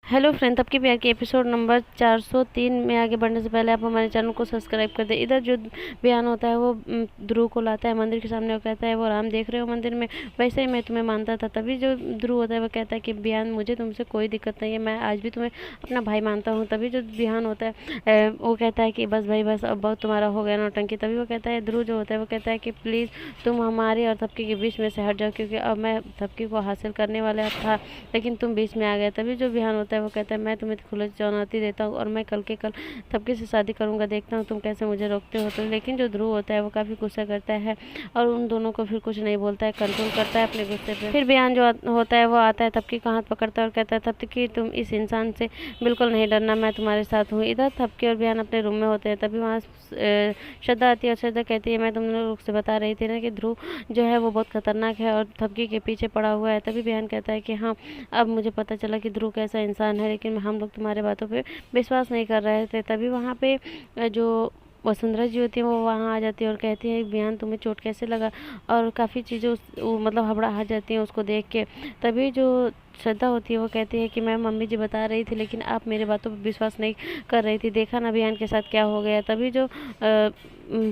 Hello friend, तब की प्यार के एपिसोड नंबर 403 में आगे बढ़ने से पहले आप हमारे चैनल को सब्सक्राइब कर दें। इधर जो बयान होता है वो ध्रुव को लाता है मंदिर के सामने और कहता है वो राम देख रहे हो मंदिर में, वैसे ही मैं तुम्हें मानता था। तभी जो ध्रुव होता है वो कहता है कि बयान मुझे तुमसे कोई दिक्कत नहीं है, मैं आज भी तुम्हें अपना भाई मानता हूँ। तभी जो बयान होता है वो कहता है कि बस भाई बस, अब बहुत तुम्हारा हो गया नौटंकी। तभी वो कहता है, ध्रुव जो होता है वो कहता है कि प्लीज़ तुम हमारे और थपकी के बीच में से हट जाओ, क्योंकि अब मैं थपकी को हासिल करने वाला था लेकिन तुम बीच में आ गए। तभी जो बयान होता है वो कहता है मैं तुम्हें खुली चुनौती देता हूँ और मैं कल के कल थपकी से शादी करूँगा, देखता हूँ तुम कैसे मुझे रोकते हो। तो लेकिन जो ध्रुव होता है वो काफ़ी गुस्सा करता है और उन दोनों को फिर कुछ नहीं बोलता है, कंट्रोल करता है अपने गुस्से पे। फिर बयान जो होता है वो आता है, थपकी का हाथ पकड़ता है और कहता है थपकी तुम इस इंसान से बिल्कुल नहीं डरना, मैं तुम्हारे साथ हूँ। इधर थपकी और बयान अपने रूम में होते हैं। तभी वहाँ श्रद्धा आती है और श्रद्धा कहती है मैं तुम लोग से बता रही थी ना कि ध्रुव जो है वो बहुत खतरनाक है और थपकी के पीछे पड़ा हुआ है। तभी बयान कहता है कि हाँ, अब मुझे पता चला कि ध्रुव कैसा इंसान है, लेकिन हम लोग तुम्हारे बातों पे विश्वास नहीं कर रहे थे। तभी वहाँ पे जो वसुंधरा जी होती है वो वहाँ आ जाती है और कहती है बयान तुम्हें चोट कैसे लगा, और काफ़ी चीज़ें मतलब हबड़ा जाती हैं उसको देख के। तभी जो श्रद्धा होती है वो कहती है कि मैं मम्मी जी बता रही थी लेकिन आप मेरे बातों पर विश्वास नहीं कर रही थी, देखा ना बयान के साथ क्या हो गया। तभी जो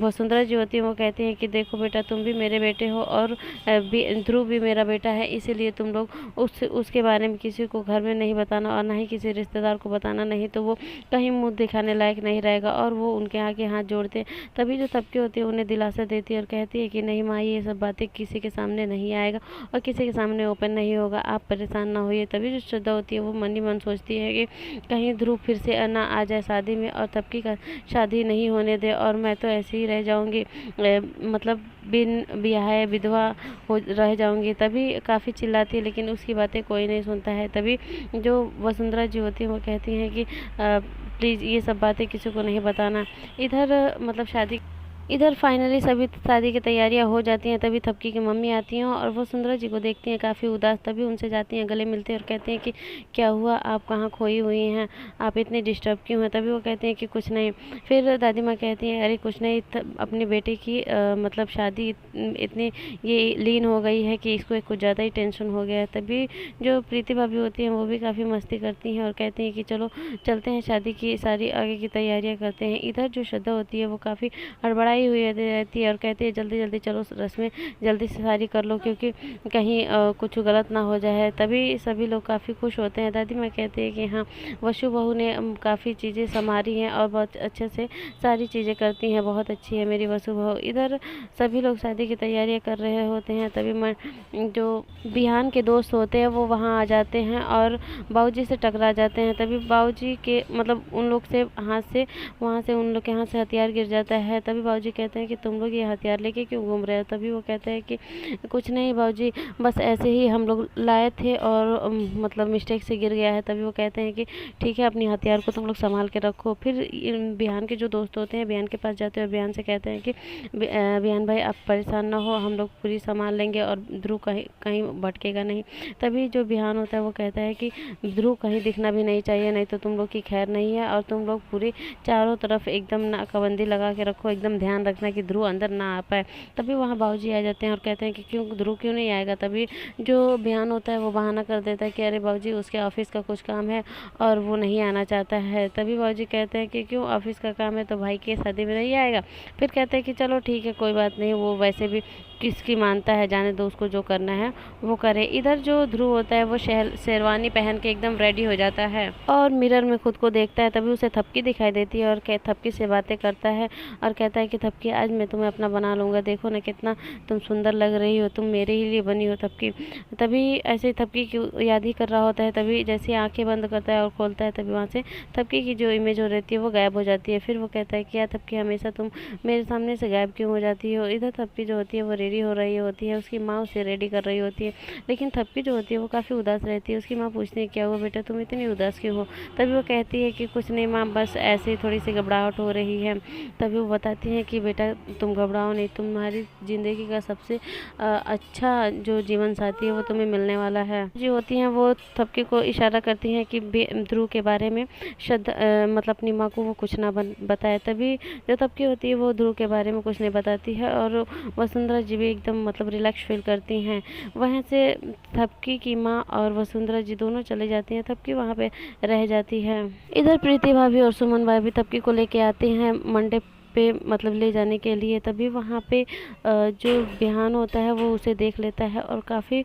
वसुंधरा जी होती है वो कहती हैं कि देखो बेटा, तुम भी मेरे बेटे हो और ध्रुव भी मेरा बेटा है, इसीलिए तुम लोग उसके बारे में किसी को घर में नहीं बताना और ना ही किसी रिश्तेदार को बताना, नहीं तो वो कहीं मुँह दिखाने लायक नहीं रहेगा। और वो उनके आगे हाथ जोड़ते हैं। तभी जो तबकी होती है उन्हें दिलासा देती है और कहती है कि नहीं माँ, ये सब बातें किसी के सामने नहीं आएगा और किसी के सामने ओपन नहीं होगा, आप परेशान ना होइए। तभी जो श्रद्धा होती है वो मन ही मन सोचती है कि कहीं ध्रुव फिर से ना आ जाए शादी में और तबकी का शादी नहीं होने दे और मैं तो ऐसे ही रह जाऊंगी, मतलब बिन ब्याहे विधवा हो रह जाऊंगी। तभी काफ़ी चिल्लाती है लेकिन उसकी बातें कोई नहीं सुनता है। तभी जो वसुंधरा जी होती है वो कहती हैं कि प्लीज़ ये सब बातें किसी को नहीं बताना। इधर फाइनली सभी शादी की तैयारियां हो जाती हैं। तभी थपकी की मम्मी आती हैं और वो सुंदरा जी को देखती हैं काफ़ी उदास। तभी उनसे जाती हैं, गले मिलते हैं और कहते हैं कि क्या हुआ, आप कहाँ खोई हुई हैं, आप इतने डिस्टर्ब क्यों हैं। तभी वो कहते हैं कि कुछ नहीं। फिर दादी माँ कहती हैं अरे कुछ नहीं, अपने बेटे की मतलब शादी इतनी ये लीन हो गई है कि इसको कुछ ज़्यादा ही टेंशन हो गया है। तभी जो प्रीति भाभी होती हैं वो भी काफ़ी मस्ती करती हैं और कहती हैं कि चलो चलते हैं, शादी की सारी आगे की तैयारियाँ करते हैं। इधर जो श्रद्धा होती है वो काफ़ी हड़बड़ाई हुई रहती है और कहती है जल्दी जल्दी चलो, रस्में जल्दी से सारी कर लो क्योंकि कहीं कुछ गलत ना हो जाए। तभी सभी लोग काफ़ी खुश होते हैं। दादी माँ कहती है कि हाँ, वसु बहू ने काफ़ी चीज़ें संभाली हैं और बहुत अच्छे से सारी चीज़ें करती हैं, बहुत अच्छी है मेरी वसु बहू। इधर सभी लोग शादी की तैयारियाँ कर रहे होते हैं। तभी जो बिहान के दोस्त होते हैं वो वहाँ आ जाते हैं और बाबूजी से टकरा जाते हैं। तभी बाबूजी के मतलब उन लोग से हाथ से वहाँ से उन लोग के हाथ से हथियार गिर जाता है। तभी बाबूजी कहते हैं कि तुम लोग ये हथियार लेके क्यों घूम रहे हो। तभी वो कहते हैं कि कुछ नहीं बाबूजी, बस ऐसे ही हम लोग लाए थे और मतलब मिस्टेक से गिर गया है। तभी वो कहते हैं कि ठीक है, अपनी हथियार को तुम लोग संभाल के रखो। फिर बिहान के जो दोस्त होते हैं बिहान के पास जाते हैं और बिहान से कहते हैं कि बिहान भाई आप परेशान ना हो, हम लोग पूरी संभाल लेंगे और ध्रुव कहीं कहीं भटकेगा नहीं। तभी जो बिहान होता है वो कहता है कि ध्रुव कहीं दिखना भी नहीं चाहिए, नहीं तो तुम लोग की खैर नहीं है, और तुम लोग पूरी चारों तरफ एकदम नाकाबंदी लगा के रखो, एकदम ध्यान रखना कि ध्रुव अंदर ना आ पाए। तभी वहाँ बाबूजी आ जाते हैं और कहते हैं कि क्यों ध्रुव क्यों नहीं आएगा। तभी जो बयान होता है वो बहाना कर देता है कि अरे बाबूजी उसके ऑफिस का कुछ काम है और वो नहीं आना चाहता है। तभी बाबूजी कहते हैं कि क्यों, ऑफिस का काम है तो भाई की शादी में नहीं आएगा। फिर कहते हैं कि चलो ठीक है, कोई बात नहीं, वो वैसे भी किसकी मानता है, जाने दो, उसको जो करना है वो करे। इधर जो ध्रुव होता है वो शेरवानी पहन के एकदम रेडी हो जाता है और मिरर में खुद को देखता है। तभी उसे थपकी दिखाई देती है और थपकी से बातें करता है और कहता है कि थपकी आज मैं तुम्हें अपना बना लूँगा, देखो ना कितना तुम सुंदर लग रही हो, तुम मेरे ही लिए बनी हो थपकी। तभी ऐसे थपकी की याद ही कर रहा होता है। तभी जैसे आंखें बंद करता है और खोलता है तभी वहाँ से थपकी की जो इमेज हो रहती है वो गायब हो जाती है। फिर वो कहता है कि यार थपकी, हमेशा तुम मेरे सामने से गायब क्यों हो जाती हो। इधर थपकी जो होती है वो रेडी हो रही होती है, उसकी माँ उसे रेडी कर रही होती है, लेकिन थपकी जो होती है वो काफ़ी उदास रहती है। उसकी माँ पूछती है क्या हुआ बेटा, तुम इतनी उदास क्यों हो। तभी वो कहती है कि कुछ नहीं माँ, बस ऐसे ही थोड़ी सी घबराहट हो रही है। तभी वो बताती हैं कि बेटा तुम घबराओ नहीं, तुम्हारी ज़िंदगी का सबसे अच्छा जो जीवन साथी है वो तुम्हें मिलने वाला है। जो होती हैं वो थपकी को इशारा करती हैं कि ध्रुव के बारे में मतलब अपनी माँ को वो कुछ ना बताए। तभी जो थपकी होती है वो ध्रुव के बारे में कुछ नहीं बताती है और वसुंधरा जी भी एकदम मतलब रिलैक्स फील करती हैं। वहाँ से थपकी की माँ और वसुंधरा जी दोनों चले जाती हैं, थपकी वहाँ पे रह जाती है। इधर प्रीति भाभी और सुमन भाभी थपकी को लेके आते हैं मंडे पे मतलब ले जाने के लिए। तभी वहाँ पे जो बिहान होता है वो उसे देख लेता है और काफ़ी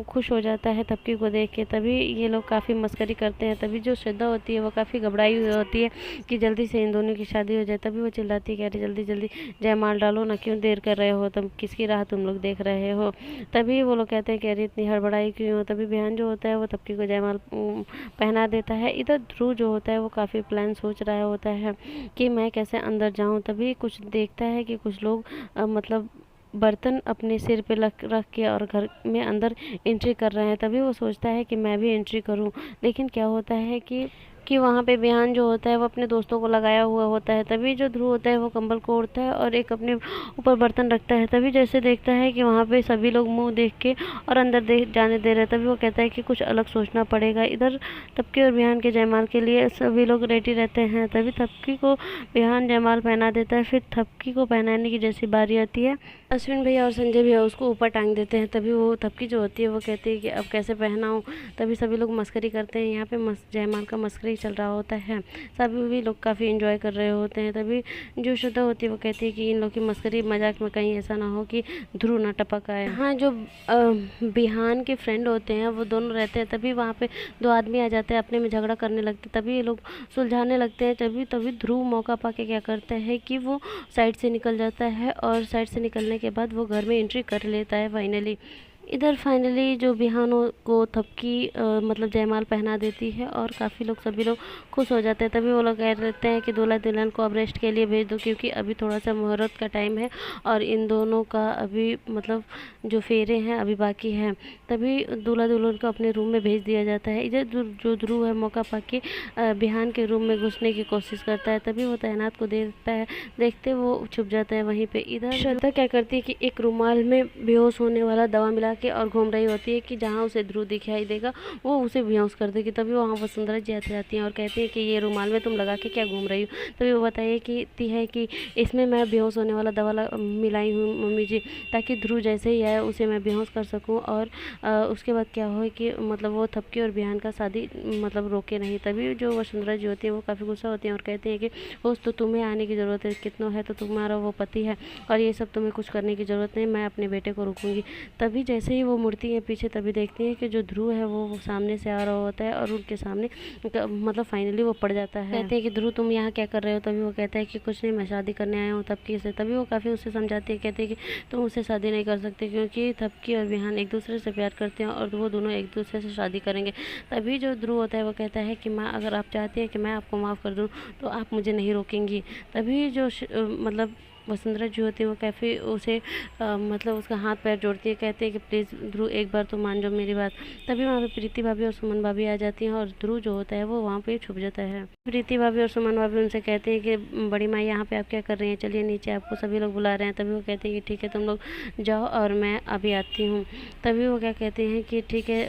खुश हो जाता है थपकी को देख के। तभी ये लोग काफ़ी मस्करी करते हैं। तभी जो श्रद्धा होती है वो काफ़ी घबराई हुई होती है कि जल्दी से इन दोनों की शादी हो जाए। तभी वो चिल्लाती है कि अरे जल्दी जल्दी जयमाल डालो ना, क्यों देर कर रहे हो, तुम किसकी राह तुम लोग देख रहे हो। तभी वो लोग कहते हैं कि अरे इतनी हड़बड़ाई क्यों हो। तभी बिहान जो होता है वो थपकी को जयमाल पहना देता है। इधर ध्रुव जो होता है वो काफ़ी प्लान सोच रहा होता है कि मैं कैसे अंदर जाऊं। तभी कुछ देखता है कि कुछ लोग मतलब बर्तन अपने सिर पे रख के और घर में अंदर एंट्री कर रहे हैं। तभी वो सोचता है कि मैं भी एंट्री करूं, लेकिन क्या होता है कि वहाँ पे बिहान जो होता है वो अपने दोस्तों को लगाया हुआ होता है। तभी जो ध्रुव होता है वो कंबल को ओढ़ता है और एक अपने ऊपर बर्तन रखता है। तभी जैसे देखता है कि वहाँ पे सभी लोग मुंह देख के और अंदर जाने दे रहे हैं। तभी वो कहता है कि कुछ अलग सोचना पड़ेगा। इधर थपकी और बिहान के जयमाल के लिए सभी लोग रेडी रहते हैं। तभी थपकी को बिहान जयमाल पहना देता है। फिर थपकी को पहनाने की जैसी बारी आती है, अश्विन भैया और संजय भैया उसको ऊपर टांग देते हैं। तभी वो थपकी जो होती है वो कहती है कि अब कैसे पहनाऊँ। तभी सभी लोग मस्करी करते हैं। यहाँ पे जयमाल का मस्करी चल रहा होता है, सभी भी लोग काफ़ी एंजॉय कर रहे होते हैं। तभी जो श्रद्धा होती है वो कहती है कि इन लोग की मस्करी मजाक में कहीं ऐसा ना हो कि ध्रुव ना टपक आए। हाँ, जो बिहान के फ्रेंड होते हैं वो दोनों रहते हैं। तभी वहाँ पे दो आदमी आ जाते हैं, अपने में झगड़ा करने लगते हैं। तभी ये लोग सुलझाने लगते हैं। तभी ध्रुव मौका पाके क्या करता है कि वो साइड से निकल जाता है और साइड से निकलने के बाद वो घर में एंट्री कर लेता है फाइनली। इधर फाइनली जो बिहान को थपकी मतलब जयमाल पहना देती है और काफ़ी लोग सभी लोग खुश हो जाते हैं। तभी वो लोग कह देते हैं कि दूल्हा दुल्हन को अब रेस्ट के लिए भेज दो, क्योंकि अभी थोड़ा सा मुहूर्त का टाइम है और इन दोनों का अभी मतलब जो फेरे हैं अभी बाकी हैं। तभी दूल्हा दुल्हन को अपने रूम में भेज दिया जाता है। इधर जो ध्रुव है मौका पाके बिहान के रूम में घुसने की कोशिश करता है। तभी वो तैनात को देखता है, देखते वो छुप जाता है वहीं पे। इधर श्रद्धा क्या करती है कि एक रुमाल में बेहोश होने वाला दवा मिला के और घूम रही होती है कि जहाँ उसे ध्रुव दिखाई देगा वो उसे बेहोश कर देगी। तभी वहाँ वसुंधरा जी आती जाती हैं और कहती है कि ये रुमाल में तुम लगा के क्या घूम रही हो। तभी वो बताइए कि इसमें मैं बेहोश होने वाला दवा मिलाई हूँ मम्मी जी, ताकि ध्रुव जैसे ही आए उसे मैं बेहोश कर सकूँ और उसके बाद क्या हो कि मतलब वो थपकी और बिहान का शादी मतलब रोके नहीं। तभी जो वसुंधरा जी होती है वो काफ़ी गुस्सा होती हैं और कहते हैं कि होश तो तुम्हें आने की ज़रूरत है, कितना है तो तुम्हारा वो पति है और ये सब तुम्हें कुछ करने की ज़रूरत नहीं, मैं अपने बेटे को रोकूंगी। तभी जैसे ही वो मुड़ती है पीछे, तभी देखती है कि जो ध्रुव है वो सामने से आ रहा होता है और उनके सामने मतलब फाइनली वो पड़ जाता है। कहते हैं कि ध्रुव तुम यहाँ क्या कर रहे हो। तभी वो कहता है कि कुछ नहीं, मैं शादी करने आया हूँ थपकी से। तभी वो काफ़ी उसे समझाती है, कहते हैं कि तुम उससे शादी नहीं कर सकते क्योंकि थपकी और बिहान एक दूसरे से प्यार करते हैं और वो दोनों एक दूसरे से शादी करेंगे। तभी जो ध्रुव होता है वो कहता है कि माँ, अगर आप चाहती हैं कि मैं आपको माफ़ कर दूँ तो आप मुझे नहीं रोकेंगी। तभी जो मतलब वसुंधरा जी होती है वो काफ़ी उसे मतलब उसका हाथ पैर जोड़ती है, कहते हैं कि प्लीज़ ध्रुव एक बार तो मान जाओ मेरी बात। तभी वहाँ पे प्रीति भाभी और सुमन भाभी आ जाती हैं और ध्रुव जो होता है वो वहाँ पे छुप जाता है। प्रीति भाभी और सुमन भाभी उनसे कहते हैं कि बड़ी माँ यहाँ पे आप क्या कर रही हैं, चलिए नीचे, आपको सभी लोग बुला रहे हैं। तभी वो कहते हैं कि ठीक है तुम लोग जाओ और मैं अभी आती हूँ। तभी वो क्या कहते हैं कि ठीक है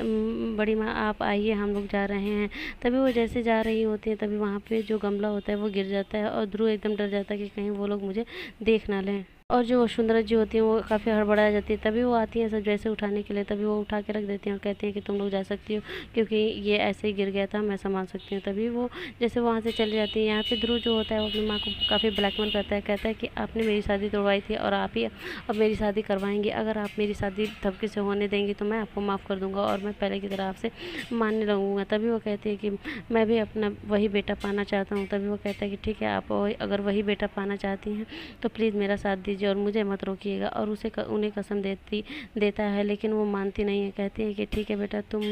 बड़ी माँ आप आइए, हम लोग जा रहे हैं। तभी वो जैसे जा रही होती हैं तभी वहाँ पे जो गमला होता है वो गिर जाता है और ध्रुव एकदम डर जाता है कि कहीं वो लोग मुझे देख ना लें। और जो वसुंधरा जी होती हैं वो काफ़ी हड़बड़ा जाती है। तभी वो आती हैं सब जैसे उठाने के लिए। तभी वो उठा के रख देती हैं और कहती हैं कि तुम लोग जा सकती हो क्योंकि ये ऐसे ही गिर गया था, मैं संभाल सकती हूँ। तभी वो जैसे वहाँ से चली जाती है। यहाँ पे ध्रुव जो होता है वो अपनी माँ को काफ़ी ब्लैकमेल करता है, कहता है कि आपने मेरी शादी तोड़वाई थी और आप ही अब मेरी शादी करवाएंगी। अगर आप मेरी शादी थपकी से होने देंगी तो मैं आपको माफ़ कर दूँगा और मैं पहले की तरह आपसे मानने लगूँगा। तभी वो कहती है कि मैं भी अपना वही बेटा पाना चाहता हूँ। तभी वो कहता है कि ठीक है, आप अगर वही बेटा पाना चाहती हैं तो प्लीज़ मेरा साथ दीजिए और मुझे मत रोकिएगा। और उन्हें कसम देता है, लेकिन वो मानती नहीं है। कहती है कि ठीक है बेटा, तुम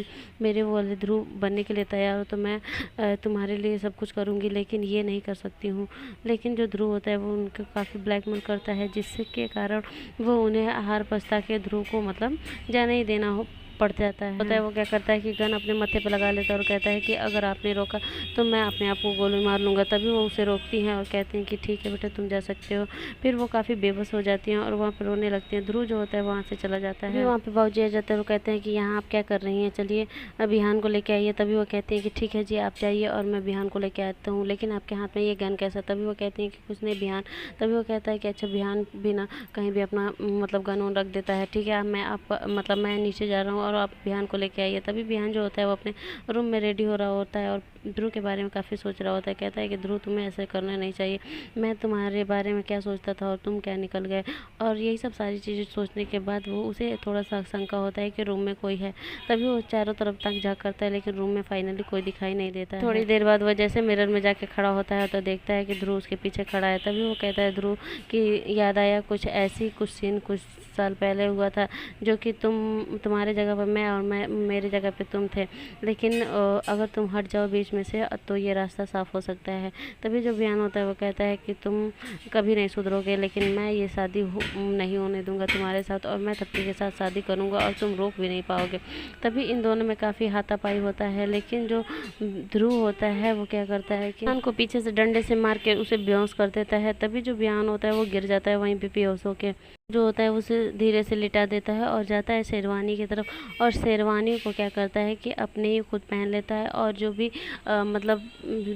मेरे वो वाले ध्रुव बनने के लिए तैयार हो तो मैं तुम्हारे लिए सब कुछ करूँगी, लेकिन ये नहीं कर सकती हूँ। लेकिन जो ध्रुव होता है वो उनको काफ़ी ब्लैकमेल करता है, जिसके कारण वो उन्हें हार पछता के ध्रुव को मतलब जाने ही देना पड़ जाता है। वो क्या करता है कि गन अपने माथे पे लगा लेता है और कहता है कि अगर आपने रोका तो मैं अपने आप को गोली मार लूँगा। तभी वो उसे रोकती हैं और कहते हैं कि ठीक है बेटा, तुम जा सकते हो। फिर वो काफ़ी बेबस हो जाती हैं और वहाँ पर रोने लगती हैं। ध्रुव जो होता है वहाँ से चला जाता है। वहाँ पे बाबूजी आ जाते हैं। वो कहते हैं कि यहाँ आप क्या कर रही हैं, चलिए बिहान को लेके आइए। तभी वो कहती हैं कि ठीक है जी, आप जाइए और मैं बिहान को लेके आता हूँ, लेकिन आपके हाथ में ये गन कैसा। तभी वो कहती हैं कि कुछ नहीं बिहान। तभी वो कहता है कि अच्छा, बिहान भी ना कहीं भी अपना मतलब गन रख देता है। ठीक है, मैं आप मतलब मैं नीचे जा रहा हूँ और आप बिहान को लेके आइए। तभी बिहान जो होता है वो अपने रूम में रेडी हो रहा होता है और ध्रुव के बारे में काफ़ी सोच रहा होता है। कहता है कि ध्रुव, तुम्हें ऐसा करना नहीं चाहिए, मैं तुम्हारे बारे में क्या सोचता था और तुम क्या निकल गए। और यही सब सारी चीज़ें सोचने के बाद वो उसे थोड़ा सा शंका होता है कि रूम में कोई है। तभी वो चारों तरफ तक झाँक करता है, लेकिन रूम में फाइनली कोई दिखाई नहीं देता है। थोड़ी देर बाद वो जैसे मिरर में जाके खड़ा होता है तो देखता है कि ध्रुव उसके पीछे खड़ा है। तभी वो कहता है ध्रुव कि याद आया कुछ सीन कुछ साल पहले हुआ था, जो कि तुम्हारे जगह पर मैं और मैं मेरी जगह पे तुम थे, लेकिन अगर तुम हट जाओ बीच में से तो ये रास्ता साफ हो सकता है। तभी जो बयान होता है वो कहता है कि तुम कभी नहीं सुधरोगे, लेकिन मैं ये शादी नहीं होने दूंगा तुम्हारे साथ, और मैं थप्पी के साथ शादी करूंगा और तुम रोक भी नहीं पाओगे। तभी इन दोनों में काफ़ी हाथापाई होता है, लेकिन जो ध्रुव होता है वो क्या करता है कि बयान को पीछे से डंडे से मार के उसे बेहोश कर देता है। तभी जो बयान होता है वो गिर जाता है वहीं पे बेहोश होके। जो होता है उसे धीरे से लिटा देता है और जाता है शेरवानी की तरफ, और शेरवानी को क्या करता है कि अपने ही खुद पहन लेता है, और जो भी मतलब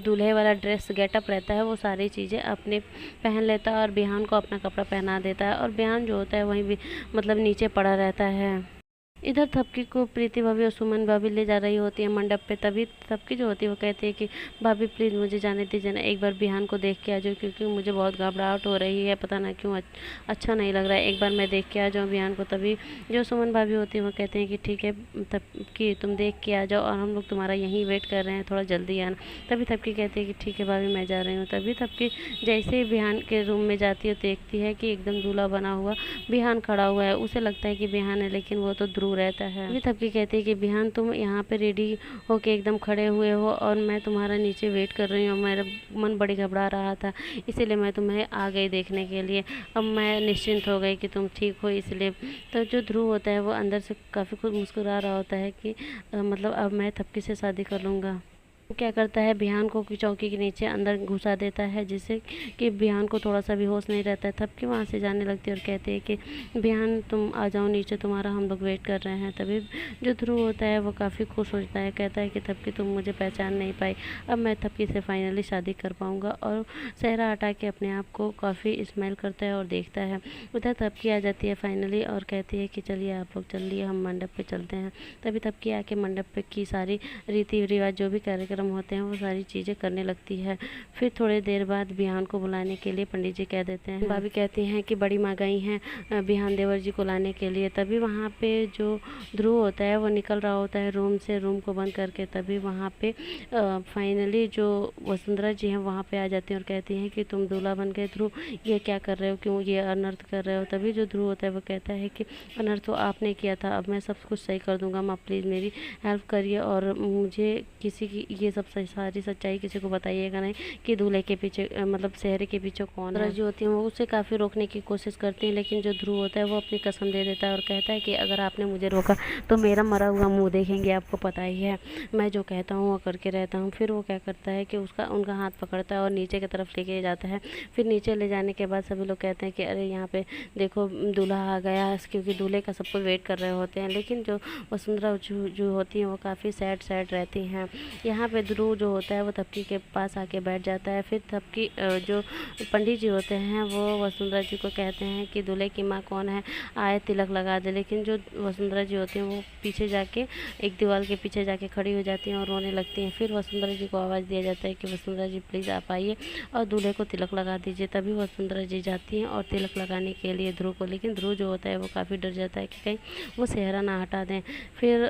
दूल्हे वाला ड्रेस गेटअप रहता है वो सारी चीज़ें अपने पहन लेता है और बिहान को अपना कपड़ा पहना देता है, और बिहान जो होता है वहीं भी मतलब नीचे पड़ा रहता है। इधर थपकी को प्रीति भाभी और सुमन भाभी ले जा रही होती है मंडप पे। तभी थपकी जो होती है वो कहती है कि भाभी प्लीज़ मुझे जाने दीजिए ना, एक बार बिहान को देख के आ जाओ, क्योंकि मुझे बहुत घबराहट हो रही है, पता ना क्यों अच्छा नहीं लग रहा है, एक बार मैं देख के आ जाऊँ बिहान को। तभी जो सुमन भाभी होती है वो कहते हैं कि ठीक है थपकी, तुम देख के आ जाओ और हम लोग तुम्हारा यहीं वेट कर रहे हैं, थोड़ा जल्दी आना। तभी थपकी कहती है कि ठीक है भाभी, मैं जा रही हूँ। तभी थपकी जैसे ही बिहान के रूम में जाती है देखती है कि एकदम दूल्हा बना हुआ बिहान खड़ा हुआ है। उसे लगता है कि बिहान है, लेकिन वो तो ध्रुव रहता है। अभी थपकी कहती है कि बिहान, तुम यहाँ पे रेडी होके एकदम खड़े हुए हो और मैं तुम्हारा नीचे वेट कर रही हूँ। मेरा मन बड़ी घबरा रहा था, इसीलिए मैं तुम्हें आ गई देखने के लिए। अब मैं निश्चिंत हो गई कि तुम ठीक हो, इसलिए। तो जो ध्रुव होता है वो अंदर से काफ़ी कुछ मुस्कुरा रहा होता है कि मतलब अब मैं थपकी से शादी कर लूँगा। वो क्या करता है, बिहान को चौकी के नीचे अंदर घुसा देता है, जिससे कि बिहान को थोड़ा सा भी होश नहीं रहता है। थपकी वहाँ से जाने लगती है और कहते हैं कि बिहान तुम आ जाओ नीचे, तुम्हारा हम लोग वेट कर रहे हैं। तभी जो ध्रुव होता है वो काफ़ी खुश होता है, कहता है कि थपकी तुम मुझे पहचान नहीं पाई, अब मैं थपकी से फाइनली शादी कर पाऊँगा। और सेहरा हटा के अपने आप को काफ़ी स्माइल करता है और देखता है। उधर थपकी आ जाती है फाइनली और कहती है कि चलिए आप लोग चलिए, हम मंडप पे चलते हैं। तभी थपकी आके मंडप पे की सारी रीति रिवाज जो भी कार्यक्रम होते हैं वो सारी चीज़ें करने लगती है। फिर थोड़ी देर बाद बिहान को बुलाने के लिए पंडित जी कह देते हैं। भाभी कहती हैं कि बड़ी माँ गई हैं बिहान देवर जी को लाने के लिए। तभी वहाँ पे जो ध्रुव होता है वो निकल रहा होता है रूम से, रूम को बंद करके। तभी वहाँ पे फाइनली जो वसुंधरा जी हैं वहाँ पे आ जाती हैं और कहती हैं कि तुम दूल्हा बन गए ध्रुव, ये क्या कर रहे हो, क्यों ये अनर्थ कर रहे हो। तभी जो ध्रुव होता है वो कहता है कि अनर्थ तो आपने किया था, अब मैं सब कुछ सही कर दूंगा, माँ प्लीज़ मेरी हेल्प करिए और मुझे किसी की ये सब सारी सच्चाई किसी को बताइएगा नहीं कि दूल्हे के पीछे मतलब सेहरे के पीछे कौन है। जो होती है वो उसे काफ़ी रोकने की कोशिश करती है, लेकिन जो ध्रुव होता है वो अपनी कसम दे देता है और कहता है कि अगर आपने मुझे रोका तो मेरा मरा हुआ मुंह देखेंगे, आपको पता ही है, मैं जो कहता हूँ वो करके रहता हूँ। फिर वो क्या करता है कि उनका हाथ पकड़ता है और नीचे की तरफ लेके जाता है। फिर नीचे ले जाने के बाद सभी लोग कहते हैं कि अरे यहाँ पे देखो दूल्हा आ गया, क्योंकि दूल्हे का सबको वेट कर रहे होते हैं। लेकिन जो वसुंधरा जो होती हैं वो काफ़ी सैड रहती हैं। यहाँ पे ध्रुव जो होता है वो थपकी के पास आके बैठ जाता है। फिर थपकी जो पंडित जी होते हैं वो वसुंधरा जी को कहते हैं कि दूल्हे की माँ कौन है, आए तिलक लगा दे। लेकिन जो वसुंधरा जी होती हैं वो पीछे जाके एक दीवार के पीछे जाके खड़ी हो जाती हैं और रोने लगती हैं। फिर वसुंधरा जी को आवाज़ दिया जाता है कि वसुंधरा जी प्लीज़ आप आइए और दूल्हे को तिलक लगा दीजिए। तभी वसुंधरा जी जाती हैं और तिलक लगाने के लिए ध्रुव को, लेकिन ध्रुव जो होता है वो काफ़ी डर जाता है कि कहीं वो सेहरा ना हटा दें। फिर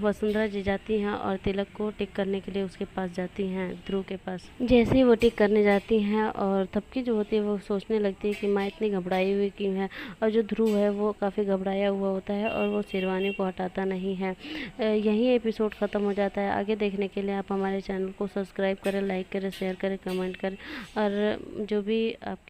वसुंधरा जी जाती हैं और तिलक को टिक करने के लिए उसके पास जाती हैं, ध्रुव के पास। जैसे ही वो टिक करने जाती हैं और थपकी जो होती है वो सोचने लगती है कि माँ इतनी घबराई हुई क्यों है, और जो ध्रुव है वो काफ़ी घबराया हुआ होता है और वो शेरवानी को हटाता नहीं है। यही एपिसोड ख़त्म हो जाता है। आगे देखने के लिए आप हमारे चैनल को सब्सक्राइब करें, लाइक करें, शेयर करें, कमेंट करें, और जो भी आपके